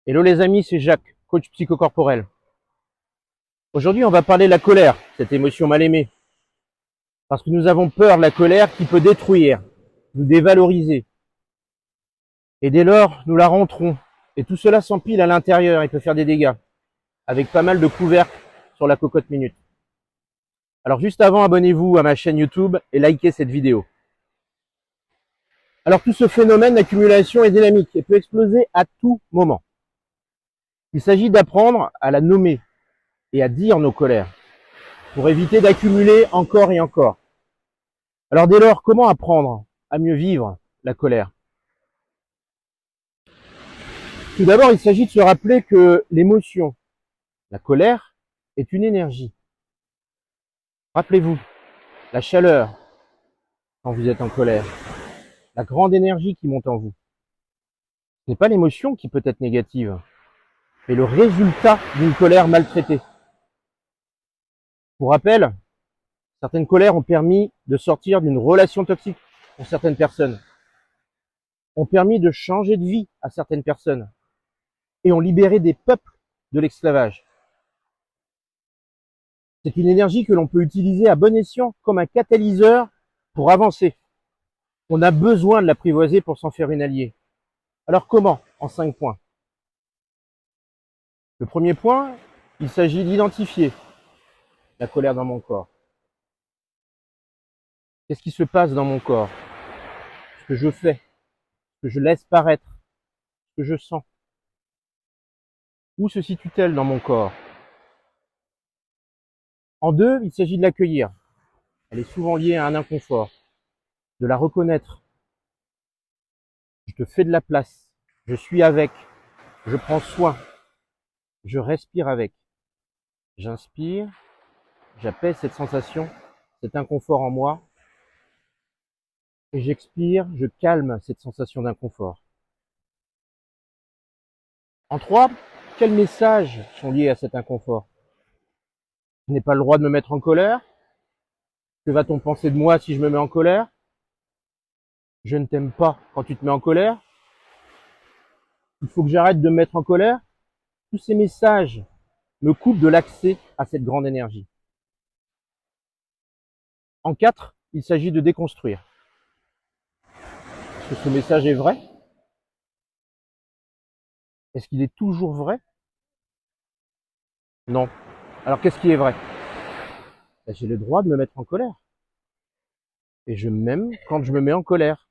Hello les amis, c'est Jacques, coach psychocorporel. Aujourd'hui, on va parler de la colère, cette émotion mal aimée. Parce que nous avons peur de la colère qui peut détruire, nous dévaloriser. Et dès lors, nous la rentrons. Et tout cela s'empile à l'intérieur et peut faire des dégâts, avec pas mal de couvercles sur la cocotte minute. Alors juste avant, abonnez-vous à ma chaîne YouTube et likez cette vidéo. Alors tout ce phénomène d'accumulation est dynamique et peut exploser à tout moment. Il s'agit d'apprendre à la nommer et à dire nos colères, pour éviter d'accumuler encore et encore. Alors dès lors, comment apprendre à mieux vivre la colère? Tout d'abord, il s'agit de se rappeler que l'émotion, la colère, est une énergie. Rappelez-vous, la chaleur quand vous êtes en colère, la grande énergie qui monte en vous. Ce n'est pas l'émotion qui peut être négative, mais le résultat d'une colère maltraitée. Pour rappel, certaines colères ont permis de sortir d'une relation toxique pour certaines personnes, ont permis de changer de vie à certaines personnes et ont libéré des peuples de l'esclavage. C'est une énergie que l'on peut utiliser à bon escient comme un catalyseur pour avancer. On a besoin de l'apprivoiser pour s'en faire une alliée. Alors comment? En 5 points. Le premier point, il s'agit d'identifier la colère dans mon corps. Qu'est-ce qui se passe dans mon corps? Ce que je fais, ce que je laisse paraître, ce que je sens. Où se situe-t-elle dans mon corps? En 2, il s'agit de l'accueillir. Elle est souvent liée à un inconfort. De la reconnaître. Je te fais de la place. Je suis avec. Je prends soin. Je respire avec. J'inspire. J'apaise cette sensation, cet inconfort en moi. Et j'expire. Je calme cette sensation d'inconfort. En 3, quels messages sont liés à cet inconfort? Je n'ai pas le droit de me mettre en colère. Que va-t-on penser de moi si je me mets en colère? Je ne t'aime pas quand tu te mets en colère. Il faut que j'arrête de me mettre en colère. Tous ces messages me coupent de l'accès à cette grande énergie. En 4, il s'agit de déconstruire. Est-ce que ce message est vrai? Est-ce qu'il est toujours vrai? Non. Alors qu'est-ce qui est vrai? J'ai le droit de me mettre en colère. Et je m'aime quand je me mets en colère.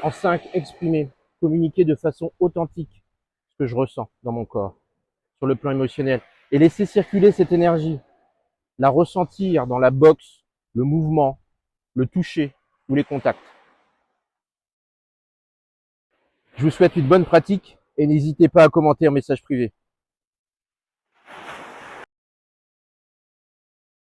En 5, exprimer, communiquer de façon authentique ce que je ressens dans mon corps, sur le plan émotionnel. Et laisser circuler cette énergie, la ressentir dans la boxe, le mouvement, le toucher ou les contacts. Je vous souhaite une bonne pratique et n'hésitez pas à commenter en message privé.